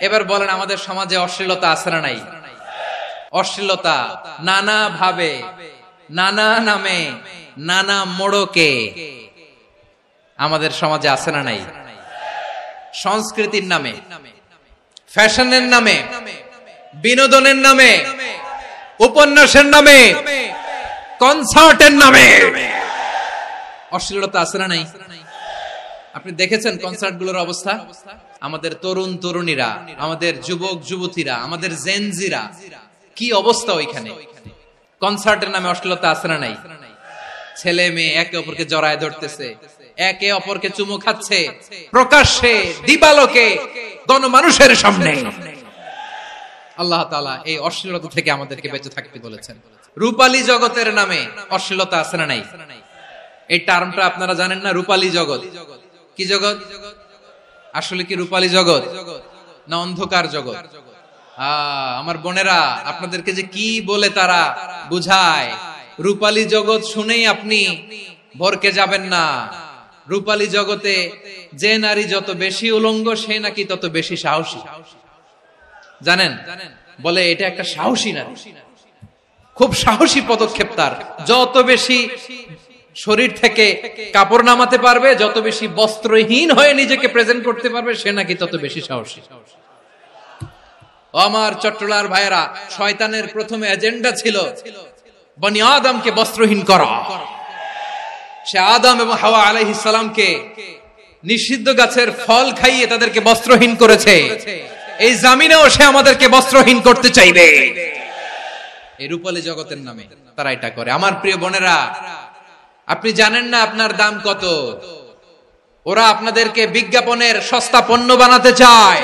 এবার বলেন আমাদের সমাজে অশ্লীলতা আছে না নাই? অশ্লীলতা নানা ভাবে, নানা নামে, নানা মোড়কে আমাদের সমাজে আছে না নাই? সংস্কৃতির নামে, ফ্যাশনের নামে, বিনোদনের নামে, উপন্যাসের নামে, কনসার্টের নামে অশ্লীলতা আছে না নাই? আপনি দেখেছেন কনসার্ট গুলোর অবস্থা? আমাদের তরুণ তরুণীরা, আমাদের যুবক যুবতীরা, আমাদের জেনজিরা, কি অবস্থা ওইখানে? কনসার্টের নামে অশ্লীলতা আছে না নাই? ছেলে মেয়ে একে অপরকে জড়ায় ধরতেছে, একে অপরকে চুমু খাচ্ছে প্রকাশ্যে, দিবালোকে, গণমানুষের সামনে। আল্লাহ তাআলা এই অশ্লীলতা থেকে আমাদেরকে বেঁচে থাকতে বলেছেন। রূপালী জগতের নামে অশ্লীলতা আছে না নাই? এই টার্মটা আপনারা জানেন না? রূপালী জগৎ কি জগৎ? আসলে কি রূপালী জগৎ না অন্ধকার জগৎ? আমার বোনেরা, আপনাদেরকে যে কি বলে তারা বুঝায়, রূপালী জগৎ শুনেই আপনি ভরকে যাবেন না। রূপালী জগতে যে নারী যত বেশি উলঙ্গ, সে নাকি তত বেশি সাহসী। জানেন? বলে এটা একটা সাহসী নারী, খুব সাহসী পদক্ষেপ তার। যত বেশি শরীর থেকে কাপড় নামাতে পারবে, যত বেশি বস্ত্রহীন হয়ে নিজেকে প্রেজেন্ট করতে পারবে, সে নাকি তত বেশি সাহসী। আমার চট্টলার ভাইয়েরা, শয়তানের প্রথম এজেন্ডা ছিল বনি আদমকে বস্ত্রহীন করা। সে আদম এবং হাওয়া আলাইহিস সালামকে নিষিদ্ধ গাছের ফল খাইয়ে তাদেরকে বস্ত্রহীন করেছে। এই জামিনেও সে আমাদেরকে বস্ত্রহীন করতে চাইবে। এই রূপালী জগতের নামে তারা এটা করে। আমার প্রিয় বোনেরা, আপনি জানেন না আপনার দাম কত? ওরা আপনাদেরকে বিজ্ঞাপনের সস্তা পণ্য বানাতে চায়।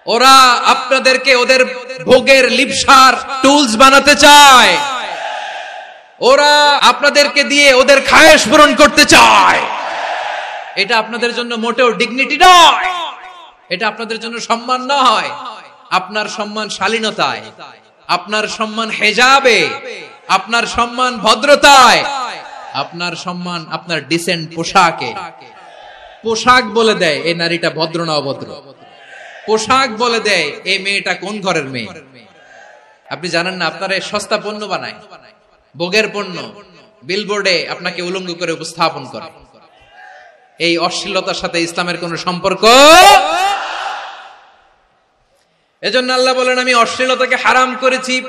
ওরা আপনাদেরকে ওদের ভোগের লিপসার টুলস বানাতে চায়। ওরা আপনাদেরকে দিয়ে ওদের খায়েশ পূরণ করতে চায়। এটা আপনাদের জন্য মোটেও ডিগনিটি নয়, এটা আপনাদের জন্য সম্মান নয়। আপনার সম্মান শালীনতায়, আপনার সম্মান হেজাবে, আপনার সম্মান ভদ্রতায়, আপনার সম্মান আপনার ডিসেন্ট পোশাকে। পোশাক বলে দেয় এই নারীটা ভদ্র না অভদ্র। পোশাক বলে দেয় এই মেয়েটা কোন ঘরের মেয়ে। আপনি জানেন না? আপনারা সস্তা পণ্য বানায়, ভোগের পণ্য, বিলবোর্ডে আপনাকে উলঙ্গ করে উপস্থাপন করে। এই অশ্লীলতার সাথে ইসলামের কোন সম্পর্ক? এজন্য আল্লাহ বলেন, আমি অশ্লীলতাকে হারাম করেছি।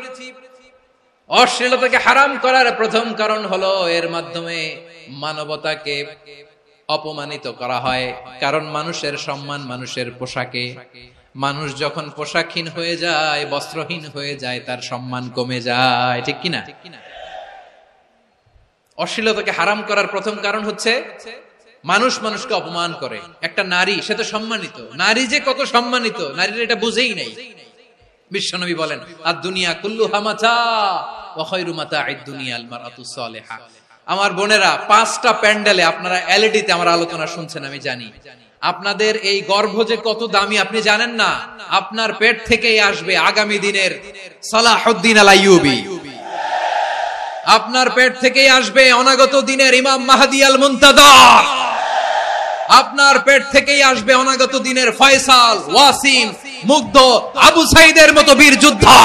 অশ্লীলতাকে হারাম করার প্রথম কারণ হলো এর মাধ্যমে মানবতাকে অপমানিত করা হয়। কারণ মানুষের সম্মান মানুষের পোশাকে। মানুষ যখন পোশাকহীন হয়ে যায়, বস্ত্রহীন হয়ে যায়, তার সম্মান কমে যায়। ঠিক কিনা? অশ্লীলতাকে হারাম করার প্রথম কারণ হচ্ছে মানুষ মানুষকে অপমান করে। একটা নারী, সে তো সম্মানিত। নারী যে কত সম্মানিত, নারীরা এটা বুঝেই নাই। বিশ্বনবী বলেন, আদ-দুনিয়া কুল্লুহা মাতা ওয়া খায়রু মাতা'আদ দুনিয়া আল মারআতুস সালিহা। আমার বোনেরা, 5টা প্যান্ডেলে আপনারা এলইডিতে আমার আলোচনা শুনছেন, আমি জানি। আপনাদের এই গর্ভ যে কত দামি আপনি জানেন না। আপনার পেট থেকেই আসবে আগামী দিনের সালাহুদ্দিন আল আইয়ুবী। আপনার পেট থেকেই আসবে অনাগত দিনের ইমাম মাহদী আল মুনতাযর। আপনার পেট থেকেই আসবে অনাগত দিনের ফয়সাল, ওয়াসিম, মুগ্ধ, আবু সাইদের মতো বীর যোদ্ধা।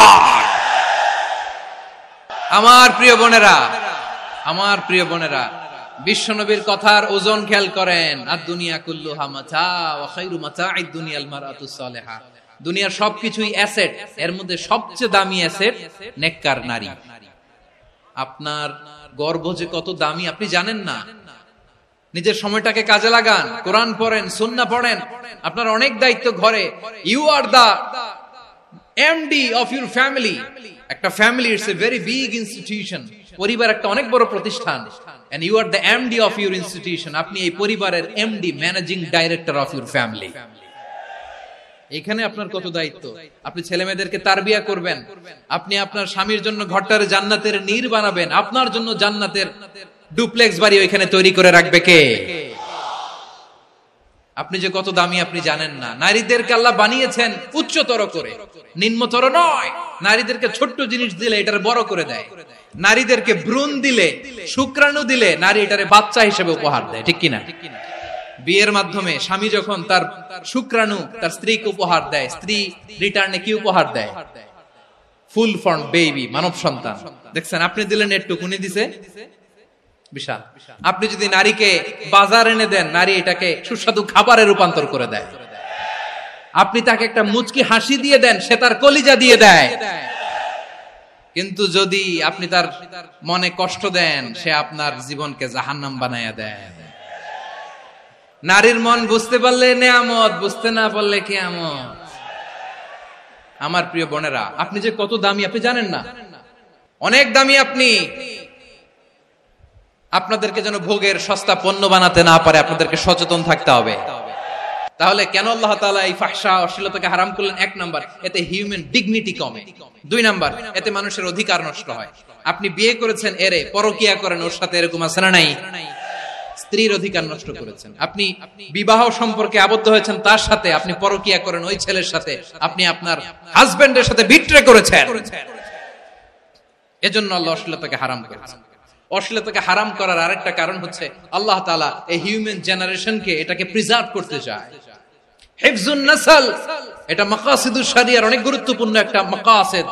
আমার প্রিয় বোনেরা, আমার প্রিয় বোনেরা, বিশ্বনবীর কথার ওজন খেয়াল করেন। আদ-দুনিয়া কুল্লুহা মাতা ওয়া খায়রু মাতা'আদ দুনিয়া আল মারআতুস সালিহা। দুনিয়ার সবকিছুই অ্যাসেট, এর মধ্যে সবচেয়ে দামি অ্যাসেট নেককার নারী। আপনার গর্ভ যে কত দামি আপনি জানেন না। নিজের সময়টাকে কাজে লাগান, কোরআন পড়েন, সুন্নাহ পড়েন। আপনার অনেক দায়িত্ব ঘরে। You are the MD of your family. একটা family it's a very big institution. পরিবার একটা অনেক বড় প্রতিষ্ঠান। and you are the MD of your institution. আপনি এই পরিবারের MD, managing director of your family. এখানে আপনার কত দায়িত্ব। আপনি ছেলে মেয়েদেরকে তারবিয়া করবেন। আপনি আপনার স্বামীর জন্য ঘরটার জান্নাতের নীর বানাবেন। আপনার জন্য জান্নাতের ডুপ্লেক্স বাড়ি ওইখানে তৈরি করে রাখবে কে? আপনি যে কত দামি আপনি জানেন না। নারীদেরকে আল্লাহ বানিয়েছেন উচ্চতর করে, নিম্নতর নয়। নারীদেরকে ছোট্ট জিনিস দিলে এটারে বড় করে দেয়। নারীদেরকে ভ্রূণ দিলে, শুক্রাণু দিলে নারী এটারে বাচ্চা হিসেবে উপহার দেয়। ঠিক কিনা? বিয়ের মাধ্যমে স্বামী যখন তার শুক্রাণু তার স্ত্রীকে উপহার দেয়, স্ত্রী রিটার্নে কি উপহার দেয়? ফুল ফর্ম বেবি, মানব সন্তান। দেখছেন, আপনি দিলেন একটুক, উনি দিছে বিশাল। আপনি যদি নারীকে বাজার এনে দেন, নারী এটাকে সুস্বাদু খাবারে রূপান্তর করে দেয়। আপনি তাকে একটা মুচকি হাসি দিয়ে দেন, সে তার কলিজা দিয়ে দেয়। কিন্তু যদি আপনি তার মনে কষ্ট দেন, সে আপনার জীবনকে জাহান্নাম বানায়া দেয়। নারীর মন বুঝতে পারলে নেয়ামত, বুঝতে না পারলে কিয়ামত। আমার প্রিয় বোনেরা, আপনি যে কত দামি আপনি জানেন না, অনেক দামি আপনি। আপনাদেরকে যেন ভোগের সস্তা পণ্য বানাতে না পারে, আপনাদেরকে সচেতন থাকতে হবে। তাহলে কেন আল্লাহ তাআলা এই ফাহশা অশ্লীলতাকে হারাম করলেন? 1 নাম্বার, এতে হিউম্যান ডিগনিটি কমে। 2 নাম্বার, এতে মানুষের অধিকার নষ্ট হয়। আপনি বিয়ে করেছেন, এরে পরকিয়া করেন, ওর সাথে এরকম আছে না নাই? স্ত্রীর অধিকার নষ্ট করেছেন। আপনি বিবাহ সম্পর্কে আবদ্ধ হয়েছেন তার সাথে, আপনি পরকিয়া করেন ওই ছেলের সাথে, আপনি আপনার হাজবেন্ডের সাথে বিট্রে করেছেন। এজন্য আল্লাহ অশ্লীলতাকে হারাম করেছেন। অশ্লীলতাকে হারাম করার আরেকটা কারণ হচ্ছে আল্লাহ তাআলা এই হিউম্যান জেনারেশনকে এটাকে প্রিজার্ভ করতে চায়। হিফজুন নাসল, এটা মাকাসিদুশ শরিয়ার অনেক গুরুত্বপূর্ণ একটা মাকাসিদ,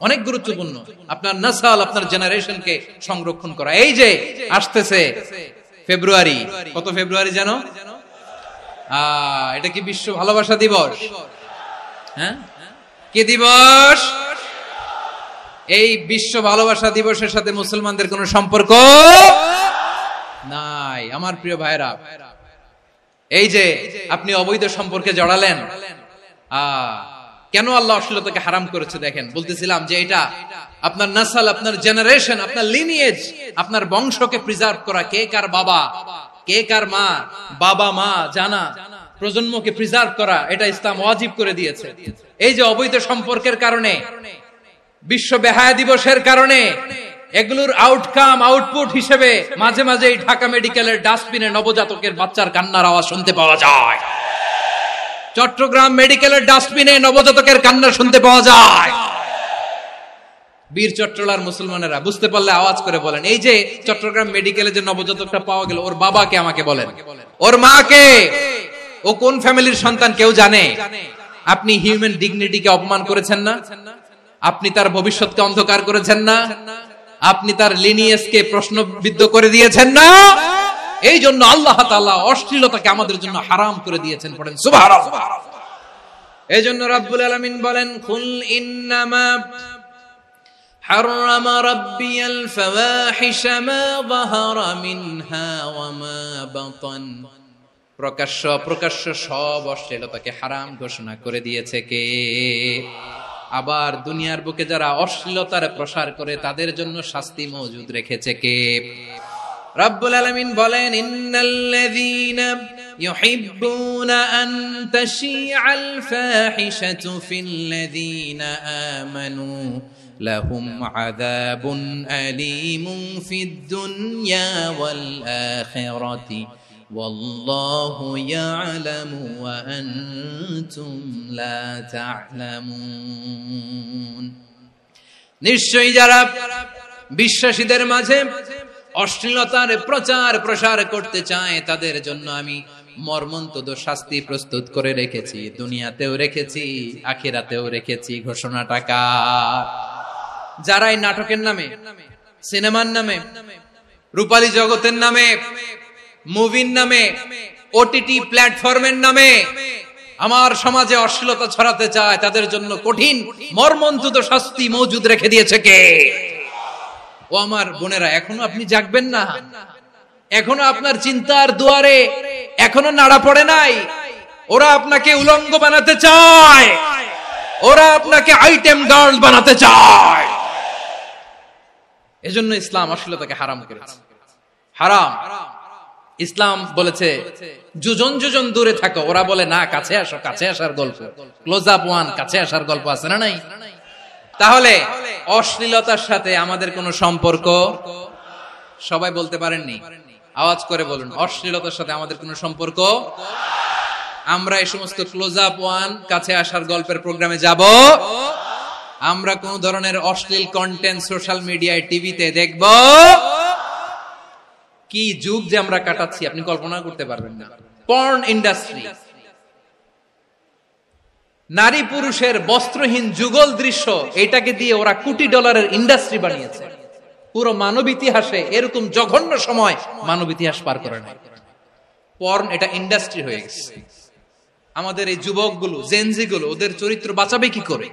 অনেক গুরুত্বপূর্ণ। আপনার নাসল, আপনার জেনারেশনকে সংরক্ষণ করা। এই যে আসতেছে ফেব্রুয়ারি, কত ফেব্রুয়ারি জানো? এটা কি বিশ্ব ভালোবাসা দিবস? হ্যাঁ, কি দিবস? এই বিশ্ব ভালোবাসা দিবসের সাথে মুসলমানদের কোনো সম্পর্ক নাই। আমার প্রিয় ভাইরা, এই যে আপনি অবৈধ সম্পর্কে জড়ালেন, কেন আল্লাহ অশ্লীলতাকে হারাম করেছে? দেখেন, বলতেছিলাম যে এটা আপনার নাসল, আপনার জেনারেশন, আপনার লিনিয়েজ, আপনার বংশকে প্রিজার্ভ করা। কে কার বাবা, কে কার মা, বাবা মা জানা, প্রজন্মকে প্রিজার্ভ করা, এটা ইসলাম ওয়াজিব করে দিয়েছে। এই যে অবৈধ সম্পর্কের কারণে, বিশ্ব বেহায়া দিবসের কারণে, এগুলোর আউটকাম, আউটপুট হিসেবে মাঝে মাঝে ঢাকা মেডিকেলের ডাস্টবিনে নবজাতকের বাচ্চার কান্নার আওয়াজ শুনতে পাওয়া যায়। চট্টগ্রাম মেডিকেলের ডাস্টবিনে নবজাতকের কান্না শুনতে পাওয়া যায়। বীর চট্টলার মুসলমানেরা বুঝতে পারলে আওয়াজ করে বলেন, এই যে চট্টগ্রাম মেডিকেলে যে নবজাতকটা পাওয়া গেল, ওর বাবাকে আমাকে বলেন, ওর মাকে, ও কোন ফ্যামিলির সন্তান কেউ জানে? আপনি হিউম্যান ডিগনিটিকে অপমান করেছেন না? আপনি তার ভবিষ্যৎকে অন্ধকার করেছেন না? আপনি তার লিনিয়েজকে প্রশ্নবিদ্ধ করে দিয়েছেন না? এই জন্য আল্লাহ তাআলা অশ্লীলতাকে আমাদের জন্য হারাম করে দিয়েছেন। পড়েন সুবহানাল্লাহ। এই জন্য রাব্বুল আলামিন বলেন, কুল ইন্নামা হারামা রাব্বিয়াল ফাওয়াহিশা মা যাহারা মিনহা ওয়া মা বাতান। প্রকাশ্য অপ্রকাশ্য সব অশ্লীলতাকে হারাম ঘোষণা করে দিয়েছে কে? আবার দুনিয়ার বুকে যারা অশ্লীলতার প্রসার করে তাদের জন্য শাস্তি মজুদ রেখেছে কে? রব্বুল আলামিন বলেন, ইন্নাল্লাযীনা ইউহিব্বুনা আন তাশিআল ফাহিশাতু ফিল্লাযীনা আমানু লাহুম আযাবুন আলীমুন ফিদ দুনিয়া ওয়াল আখিরাতি ওয়াল্লাহু ইয়ালামু ওয়া আনতুম লা তা'লামুন। নিশ্চয়ই যারা বিশ্বাসীদের মাঝে অশ্লীলতার প্রচার প্রসার করতে চায় তাদের জন্য আমি মর্মন্তুদ শাস্তি প্রস্তুত করে রেখেছি, দুনিয়াতেও রেখেছি, আখিরাতেও রেখেছি। ঘোষণাটা কার? যারা এই নাটকের নামে, সিনেমার নামে, রূপালী জগতের নামে, মুভির নামে, ওটিটি প্ল্যাটফর্মের নামে আমার সমাজে অশ্লীলতা ছড়াতে চায়, তাদের জন্য কঠিন মর্মন্তুদ শাস্তি মজুদ রেখে দিয়েছে কে? ও আমার বোনেরা, এখনো আপনি জাগবেন না? এখনো আপনার চিন্তার দুয়ারে এখনো নাড়া পড়ে নাই? ওরা আপনাকে উলঙ্গ বানাতে চায়, ওরা আপনাকে আইটেম গার্ল বানাতে চায়। এজন্য ইসলাম অশ্লীলতাকে হারাম করেছে। হারাম। ইসলাম বলেছে যোজন যোজন দূরে থাকো, ওরা বলে না কাছে আসো, কাছে আসার গল্প, ক্লোজ আপ ওয়ান, কাছে আসার গল্প আছে না নাই? তাহলে অশ্লীলতার সাথে আমাদের কোনো সম্পর্ক? সবাই বলতে পারেননি, আওয়াজ করে বলুন, অশ্লীলতার সাথে আমাদের কোনো সম্পর্ক? আমরা এই সমস্ত ক্লোজ আপ ওয়ান, কাছে আসার গল্পের প্রোগ্রামে যাব? আমরা কোন ধরনের অশ্লীল কন্টেন্ট সোশ্যাল মিডিয়ায়, টিভিতে দেখব? কি যুগ যে আমরা কাটাচ্ছি আপনি কল্পনা করতে পারবেন না। পর্ন ইন্ডাস্ট্রি, নারী পুরুষের বস্ত্রহীন যুগল দৃশ্য, এটাকে দিয়ে ওরা কোটি ডলারের ইন্ডাস্ট্রি বানিয়েছে। পুরো মানব ইতিহাসে এরকম জঘন্য সময় মানব ইতিহাস পার করে নাই। পর্ন এটা ইন্ডাস্ট্রি হয়ে গেছে। আমাদের এই যুবকগুলো, জেনজিগুলো, ওদের চরিত্র বাঁচাবে কি করে?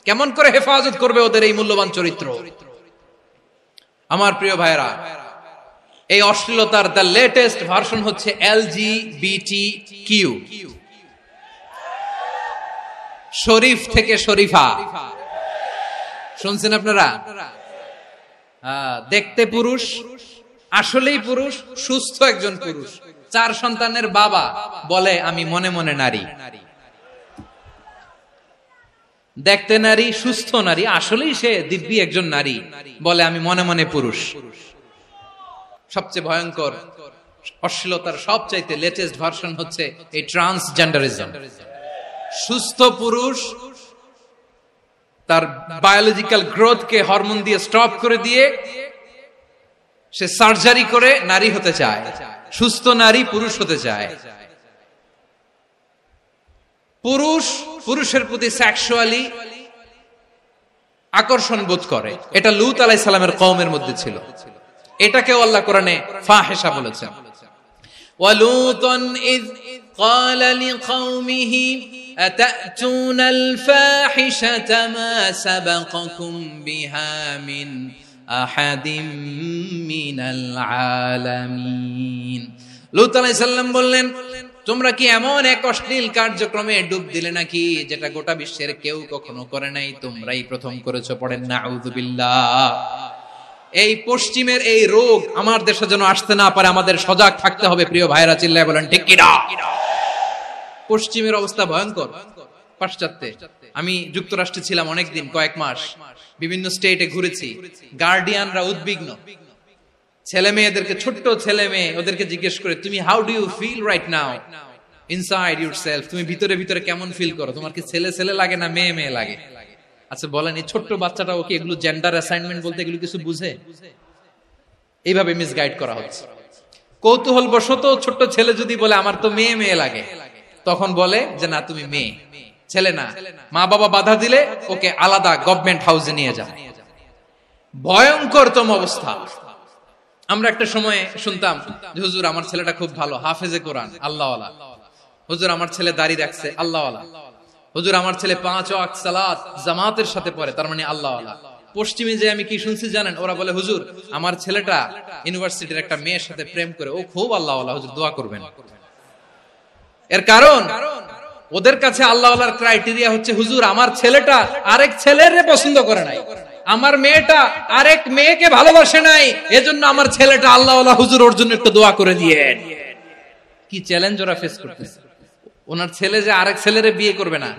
কেমন করে হেফাজত করবে ওদের এই মূল্যবান চরিত্র? আমার প্রিয় ভাইরা, এই অশ্লীলতার দ্য লেটেস্ট ভার্সন হচ্ছে LGBTQ, শরীফ থেকে শরীফা। শুনছেন আপনারা? দেখতে পুরুষ, আসলেই পুরুষ, সুস্থ একজন পুরুষ, 4 সন্তানের বাবা, বলে আমি মনে মনে নারী। দেখতে নারী, সুস্থ নারী, আসলেই সে দিব্যি একজন নারী, বলে আমি মনে মনে পুরুষ। সবচেয়ে ভয়ঙ্কর অশ্লীলতার সবচাইতে লেটেস্ট ভার্সন হচ্ছে এই ট্রান্সজেন্ডারিজম। সুস্থ পুরুষ তার বায়োলজিক্যাল গ্রোথকে হরমোন দিয়ে স্টপ করে দিয়ে সে সার্জারি করে নারী হতে চায়, সুস্থ নারী পুরুষ হতে চায়। পুরুষ পুরুষের প্রতি সেক্সুয়ালি আকর্ষণ বোধ করে, এটা লূত আলাইহিস সালামের কওমের মধ্যে ছিল। এটাকেও আল্লাহ কোরআনে ফাহিশা বলেছেন। ওয়ালুতান ইয ক্বালা লিকাওমিহি আতা'তুনাল ফাহিশাতা মা সাবাকাকুম বিহা মিন আহাদিম মিনাল আলামিন। লূত আলাইহিস সালাম বললেন, তোমরা কি এমন এক অশ্লীল কার্যক্রমে ডুব দিলে নাকি যেটা গোটা বিশ্বের কেউ কখনো করে নাই, তোমরাই প্রথম করেছো। পড়েন নাউযুবিল্লাহ। এই পশ্চিমের এই রোগ আমার দেশে যেন আসতে না পারে, আমাদের সজাগ থাকতে হবে। প্রিয় ভাইরা, চিল্লায় বলেন ঠিক কিনা? পশ্চিমের অবস্থা ভয়ঙ্কর। পাশ্চাত্যে আমি যুক্তরাষ্ট্রে ছিলাম অনেকদিন, কয়েক মাস, বিভিন্ন স্টেটে ঘুরেছি। গার্ডিয়ানরা উদ্বিগ্ন, ছেলে মেয়েদেরকে, ছোট্ট ছেলে মেয়ে, ওদেরকে জিজ্ঞেস করে, তুমি how do you feel right now inside yourself? তুমি ভিতরে ভিতরে কেমন ফিল করো? তোমার কি ছেলে ছেলে লাগে না মেয়ে মেয়ে লাগে? আচ্ছা বলেন, এই ছোট্ট বাচ্চাটা ওকে এগুলো জেন্ডার অ্যাসাইনমেন্ট বলতে এগুলো কিছু বুঝে? এইভাবে মিসগাইড করা হচ্ছে। কৌতূহল বশত ছোট্ট ছেলে যদি বলে আমার তো মেয়ে মেয়ে লাগে, তখন বলে যে না তুমি মেয়ে, ছেলে না। মা বাবা বাধা দিলে ওকে আলাদা গভর্নমেন্ট হাউসে নিয়ে যায়। ভয়ঙ্করতম অবস্থা। আমরা একটা সময় শুনতাম যে হুজুর আমার ছেলেটা খুব ভালো, হাফেজে কোরআন, আল্লাহওয়ালা। হুজুর আমার ছেলে দাড়ি রাখছে, আল্লাহওয়ালা। হুজুর আমার ছেলে 5 ওয়াক্ত সালাত জামাতের সাথে পড়ে, তার মানে আল্লাহওয়ালা। পশ্চিমে যে আমি কি শুনছি জানেন? ওরা বলে হুজুর আমার ছেলেটা ইউনিভার্সিটির একটা মেয়ের সাথে প্রেম করে, ও খুব আল্লাহওয়ালা, হুজুর দোয়া করবেন। এর কারণ ওদের কাছে আল্লাহওয়ালার ক্রাইটেরিয়া হচ্ছে হুজুর আমার ছেলেটা আরেক ছেলের পছন্দ করে নাই, আমার মেয়েটা আরেক মেয়েকে ভালোবাসে নাই, এজন্য আমার ছেলেটা আল্লাহওয়ালা, হুজুর ওর জন্য একটু দোয়া করে দিয়েন। কি চ্যালেঞ্জ ওরা ফেস করতেছে। ওনার ছেলে যে আরেক ছেলেরে বিয়ে করবে না,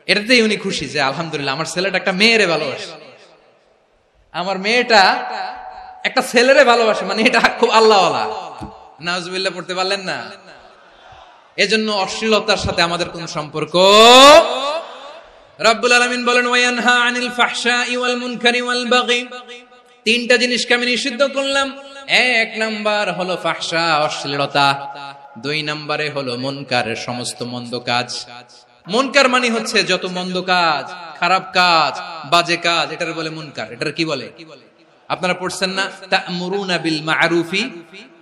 এটাতেই উনি খুশি যে আলহামদুলিল্লাহ আমার ছেলেটা একটা মেয়েরে ভালোবাসে, আমার মেয়েটা একটা ছেলেরে ভালোবাসে, মানে এটা খুব আল্লাহওয়ালা। নাউজুবিল্লাহ পড়তে পারলেন না? এজন্য অশ্লীলতার সাথে আমাদের কোন সম্পর্ক। রব্বুল আলামিন বলেন ওয়ায়ানহা আনিল ফাহশাই ওয়াল মুনকারি ওয়াল বাগি, 3টা জিনিসকে আমি নিষিদ্ধ করলাম। 1 নাম্বার হলো ফাহশা, অশ্লীলতা। 2 নম্বরে হলো মুনকার, সমস্ত মন্দ কাজ। মুনকার মানে হচ্ছে যত মন্দ কাজ, খারাপ কাজ, বাজে কাজ, এটার বলে মুনকার। এটার কি বলে? আপনারা পড়ছেন না তা'মুরুনা বিল মা'রুফি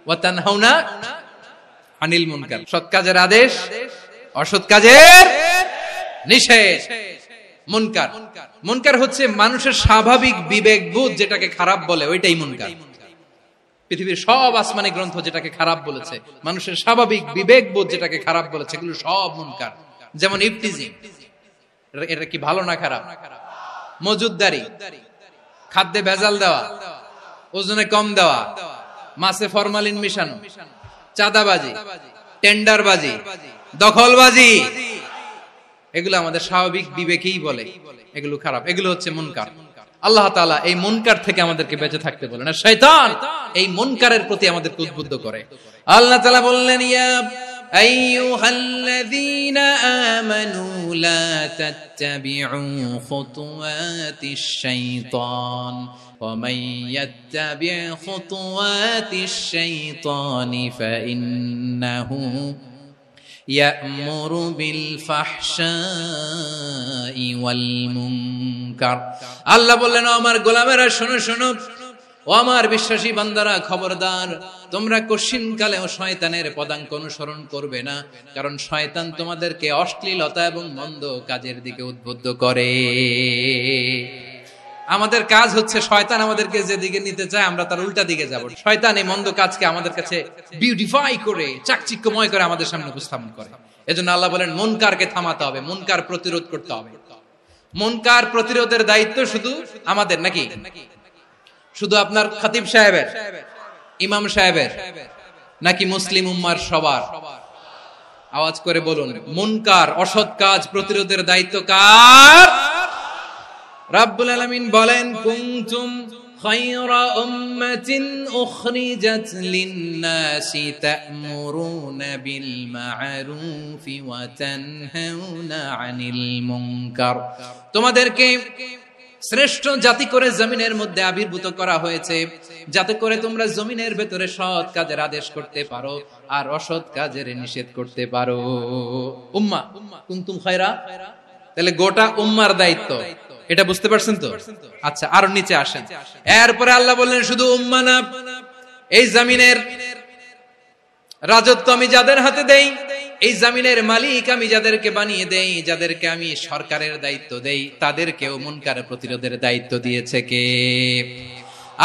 ওয়া তানহাউনা আনিল মুনকার। সৎ কাজের আদেশ, অসৎ কাজের নিষেধ। মুনকার, মুনকার হচ্ছে মানুষের স্বাভাবিক বিবেকবোধ যেটাকে খারাপ বলে, ওইটাই মুনকার। পৃথিবীর সব আসমানি গ্রন্থ যেটাকে খারাপ বলেছে, মানুষের স্বাভাবিক বিবেকবোধ যেটাকে খারাপ বলেছে, এগুলো সব মুনকার। যেমন ইফতিজিং, এটা কি ভালো না খারাপ? মজুদদারি, খাদ্যে ভেজাল দেওয়া, ওজনে কম দেওয়া, মাছে ফরমালিন মিশানো, চাঁদাবাজি, টেন্ডারবাজি, দখলবাজি, এগুলো আমাদের স্বাভাবিক বিবেকেই বলে এগুলো খারাপ, এগুলো হচ্ছে মুনকার। আল্লাহ তাআলা এই মুনকার থেকে আমাদেরকে বেঁচে থাকতে বলেন, আর শয়তান এই মুনকারের প্রতি আমাদেরকে উদ্বুদ্ধ করে। আল্লাহ তাআলা বললেন ইয়া আইয়ুহাল্লাযীনা আমানু লা তাত্তাবিউ খুতুওয়াতিশ শাইতান ওয়া মান ইয়াত্তাবি' খুতুওয়াতিশ শাইতানি ফাইন্নাহু ইয়া'মুরু বিল ফাহশাই ওয়াল মুনকার। আল্লাহ বললেন, আমার গোলামেরা শোনো শোনো, ও আমার বিশ্বাসী বান্দারা খবরদার, তোমরা কশিনকালেও শয়তানের পদাঙ্ক অনুসরণ করবে না, কারণ শয়তান তোমাদেরকে অশ্লীলতা এবং মন্দ কাজের দিকে উদ্বুদ্ধ করে। আমাদের কাজ হচ্ছে শয়তান আমাদেরকে যেদিকে নিতে চায় আমরা তার উল্টা দিকে যাব। শয়তান এই মন্দ কাজকে আমাদের কাছে বিউটিফাই করে, চাকচিক্যময় করে আমাদের সামনে উপস্থাপন করে। এজন্য আল্লাহ বলেন মুনকারকে থামাতে হবে, মুনকার প্রতিরোধ করতে হবে। মুনকার প্রতিরোধের দায়িত্ব শুধু আমাদের নাকি? শুধু আপনার খতিব সাহেবের, ইমাম সাহেবের, নাকি মুসলিম উম্মার সবার? আওয়াজ করে বলুন, মুনকার অসৎ কাজ প্রতিরোধের দায়িত্ব কার? রাব্বুল আলামিন বলেন, কুনতুম খায়রা উম্মাতিন উখরিজাত লিন-নাসি তা'মুরুনা বিল মা'রুফি ওয়া তানহাউনা আনিল মুনকার। তোমাদেরকে শ্রেষ্ঠ জাতি করে জমিনের মধ্যে আবির্ভূত করা হয়েছে, যাতে করে তোমরা জমিনের ভেতরে সৎ কাজের আদেশ করতে পারো আর অসৎ কাজের নিষেধ করতে পারো। উম্মাহ, কুনতুম খায়রা, তাহলে গোটা উম্মার দায়িত্ব, এটা বুঝতে পারছেন তো? আচ্ছা, আরো নিচে আসেন। এরপরে আল্লাহ বললেন, শুধু উম্মাহ না, এই জমিনের রাজত্ব আমি যাদের হাতে দেই, এই জমিনের মালিক আমি যাদেরকে বানিয়ে দেই, যাদেরকে আমি সরকারের দায়িত্ব দেই, তাদেরকেও মুনকার প্রতিরোধের দায়িত্ব দিয়েছে কে?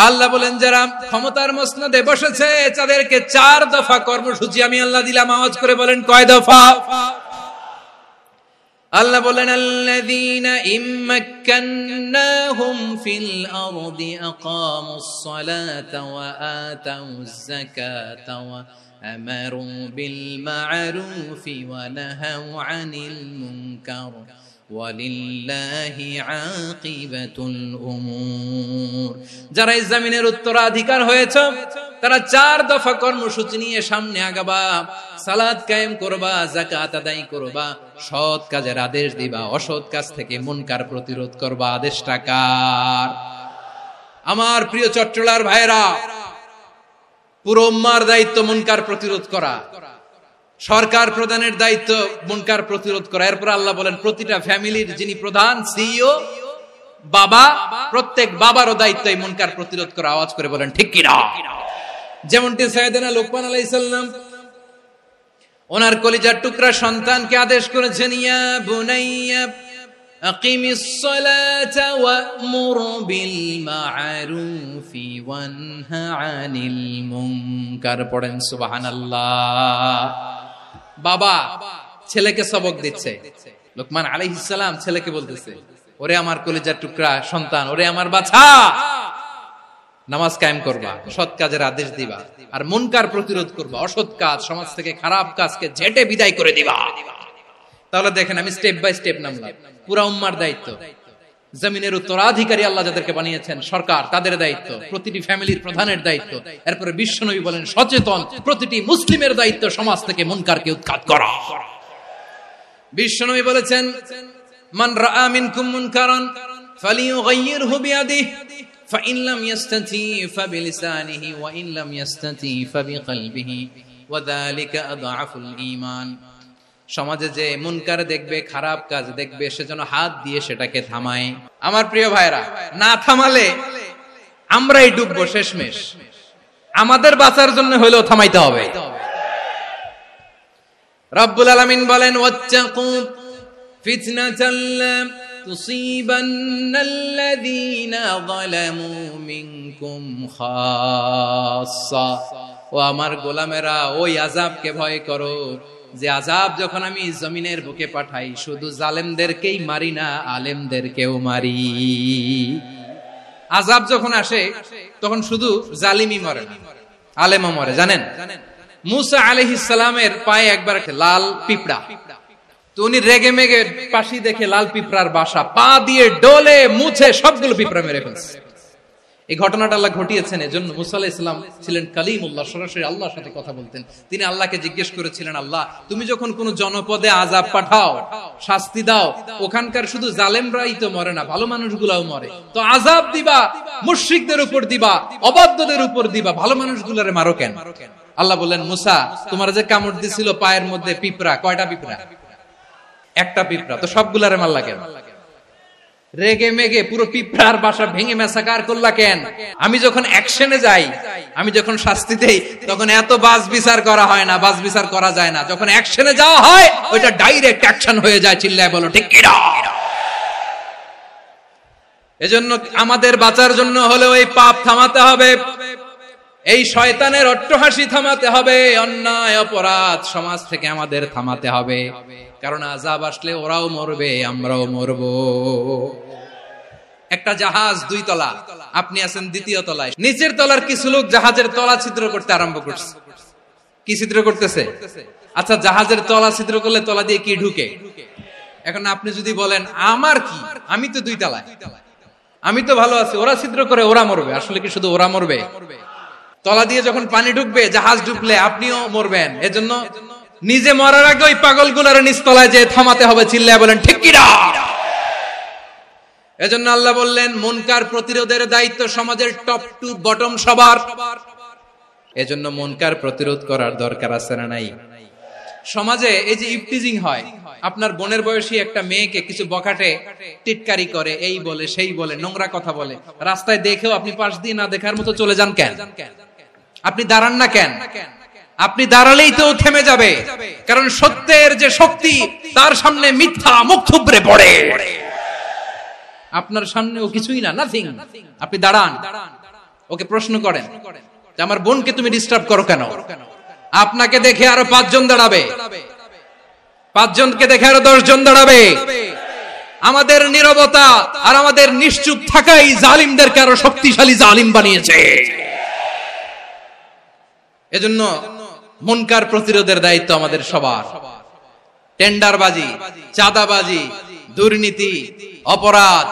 আল্লাহ বলেন, যারা ক্ষমতার মসনদে বসেছে তাদেরকে 4 দফা কর্মসূচি আমি আল্লাহ দিলাম। আওয়াজ করে বলেন, কয় দফা? আল্লাহ বলেন, আল্লাযীনা ইম্মাক্কান্নাহুম ফিল আরদি আকামুস সালাতা ওয়া আতাউয যাকাতা ওয়া আমারু বিল মা'রুফি ওয়া নাহাউ আনিল মুনকার ওয়ালিল্লাহি আকিবাতুল উমুর। যারা এই জমিনের উত্তরাধিকার হয়েছে তারা 4 দফা কর্মসূচি নিয়ে সামনে আগাবা। সালাত কায়েম করবা, যাকাত আদায় করবা, সৎ কাজের আদেশ দিবা, অসৎ কাজ থেকে মুনকার প্রতিরোধ করবা। আদেশটা কার? আমার প্রিয় চট্টলার ভাইরা, পুরো উম্মার দায়িত্ব মুনকার প্রতিরোধ করা, সরকার প্রধানের দায়িত্ব মুনকার প্রতিরোধ করা। এরপর আল্লাহ বলেন, প্রতিটা ফ্যামিলির যিনি প্রধান সিইও বাবা, প্রত্যেক বাবারও দায়িত্ব এই মুনকার প্রতিরোধ করা। আওয়াজ করে বলেন ঠিক কিনা? যেমনটি সাইয়েদনা লোকমান আলাইহিস সালাম ওনার কলিজার টুকরা সন্তানকে আদেশ করেছেন, ইয়া বুনাইয়া আকিমিস সালাতা ওয়া'মুর বিল মা'রুফি ওয়ানহা আনিল মুনকার। পড়েন সুবহানাল্লাহ। বাবা ছেলেকে সবক দিচ্ছে, লোকমান আলাইহিস সালাম ছেলেকে বলতেছে, ওরে আমার কলিজার টুকরা সন্তান, ওরে আমার বাছা, নামাজ কায়েম করবা, সৎ কাজের আদেশ দিবা, আর মুনকার প্রতিরোধ করবা, অসৎ কাজ, সমাজ থেকে খারাপ কাজকে ঝেঁটে বিদায় করে দিবা। তাহলে দেখেন, আমি স্টেপ বাই স্টেপ নামলাম। পুরা উম্মার দায়িত্ব, জমিনের উত্তরাধিকারী আল্লাহ যাদেরকে বানিয়েছেন সরকার, তাদের দায়িত্ব, প্রতিটি ফ্যামিলির প্রধানের দায়িত্ব। এরপরে বিশ্বনবী বলেন, সচেতন প্রতিটি মুসলিমের দায়িত্ব সমাজ থেকে মুনকারকে উৎখাত করা। বিশ্বনবী বলেছেন, মান রাআ মিনকুম মুনকারান ফালিয়ুগাইয়িরহু বিয়াদিহি ফাইন লাম ইয়াস্তাতি ফাবিলিসানিহি ওয়া ইন লাম ইয়াস্তাতি ফাবিকলবিহি ওয়া যালিকা আযআফুল ঈমান। সমাজে যে মুনকার দেখবে, খারাপ কাজ দেখবে, সেজন্য হাত দিয়ে সেটাকে থামায়। আমার প্রিয় ভাইরা, না থামালে আমরাই ডুববো শেষমেশ। আমাদের বাঁচার জন্য হলেও থামাইতে হবে। রব্বুল আলামিন বলেন, ওয়াত্তাকু ফিতনাতাল লা তুসিবান্নাল্লাযীনা যালামু মিনকুম খাসসা। ও আমার গোলামেরা, ওই আযাবকে ভয় করো যে আযাব যখন আমি জমিনের বুকে পাঠাই, শুধু জালেমদেরকেই মারি না, আলেমদেরকেও মারি। আযাব যখন আসে তখন শুধু জালিমই মরে না, আলেমও মরে। জানেন, মুসা আলাইহিস সালামের পায়ে একবার লাল পিঁপড়া, তো উনি রেগে মেগে পাশি দেখে লাল পিঁপড়ার বাসা, পা দিয়ে ডলে মুছে সবগুলো পিঁপড়া মেরে ফেলছে। এই ঘটনাটা আল্লাহ ঘটিয়েছেন এজন্য। মুসা আলাইহিস সালাম ছিলেন কালিমুল্লাহ, সরাসরি আল্লাহর সাথে কথা বলতেন। তিনি আল্লাহকে জিজ্ঞেস করেছিলেন, আল্লাহ তুমি যখন কোন জনপদে আযাব পাঠাও, শাস্তি দাও, ওখানকার শুধু জালেমরাই তো মরে না, ভালো মানুষগুলাও মরে, তো আযাব দিবা মুশরিকদের উপর দিবা, অবাধ্যদের উপর দিবা, ভালো মানুষগুলোরে মারো কেন? আল্লাহ বললেন, মুসা তোমার যে কামড় দিছিল পায়ের মধ্যে পিঁপড়া, কয়টা পিঁপড়া? একটা পিঁপড়া, তো সবগুলারে মারলা কেন? রেগে মেগে পুরো পিঁপড়ার বাসা ভেঙে মেসাকার করলা কেন? আমি যখন অ্যাকশনে যাই, আমি যখন শাস্তি দেই, তখন এত বাস বিচার করা হয় না, বাস বিচার করা যায় না। যখন অ্যাকশনে যাওয়া হয়, ওইটা ডাইরেক্ট অ্যাকশন হয়ে যায়। চিল্লায় বলো ঠিক কিনা? এজন্য আমাদের বাঁচার জন্য হলেও এই পাপ থামাতে হবে, এই শয়তানের অট্টহাসি থামাতে হবে, অন্যায় অপরাধ সমাজ থেকে আমাদের থামাতে হবে। কারণ আযাব আসলে ওরাও মরবে, আমরাও মরব। একটা জাহাজ 2 তলা, আপনি আছেন 2য় তলায়। নিচের তলার কিছু লোক জাহাজের তলা ছিদ্র করতে আরম্ভ করছে। কি ছিদ্র করতেছে? আচ্ছা, জাহাজের তলা ছিদ্র করলে তলা দিয়ে কি ঢুকে? এখন আপনি যদি বলেন আমার কি, আমি তো 2 তলায়, আমি তো ভালো আছি, ওরা ছিদ্র করে ওরা মরবে। আসলে কি শুধু ওরা মরবে? তলা দিয়ে যখন পানি ঢুকবে, জাহাজ ঢুকলে আপনিও মরবেন। এজন্য নিজে মরার আগে ওই পাগলগুলোর নিচতলায় যে থামাতে হবে। চিল্লায় বলেন ঠিক কিনা? এজন্য আল্লাহ বললেন, মুনকার প্রতিরোধের দায়িত্ব সমাজের টপ টু বটম সবার। এজন্য মুনকার প্রতিরোধ করার দরকার আছে না নাই? সমাজে এই যে ইফটিজিং হয়, আপনার বোনের বয়সী একটা মেয়েকে কিছু বখাটে টিটকারি করে, এই বলে সেই বলে, নোংরা কথা বলে, রাস্তায় দেখেও আপনি পাশ দিয়ে না দেখার মতো চলে যান কেন? আপনি দাঁড়ান না কেন? আপনি দাঁড়ালেই তো থেমে যাবে। কারণ সত্যের যে শক্তি, তার সামনে মিথ্যা মুখ থুবড়ে পড়ে। আপনার সামনে ও কিছুই না, নাথিং। আপনি দাঁড়ান, ওকে প্রশ্ন করেন যে আমার বোনকে তুমি ডিস্টার্ব করো কেন? আপনাকে দেখে আরো 5 জন দাঁড়াবে, 5 জনকে দেখে আরো 10 জন দাঁড়াবে। আমাদের নীরবতা আর আমাদের নিশ্চুপ থাকাই জালিমদেরকে আরো শক্তিশালী জালিম বানিয়েছে। এজন্য মুনকার প্রতিরোধের দায়িত্ব আমাদের সবার। টেন্ডারবাজি, চাঁদাবাজি, দুর্নীতি, অপরাধ,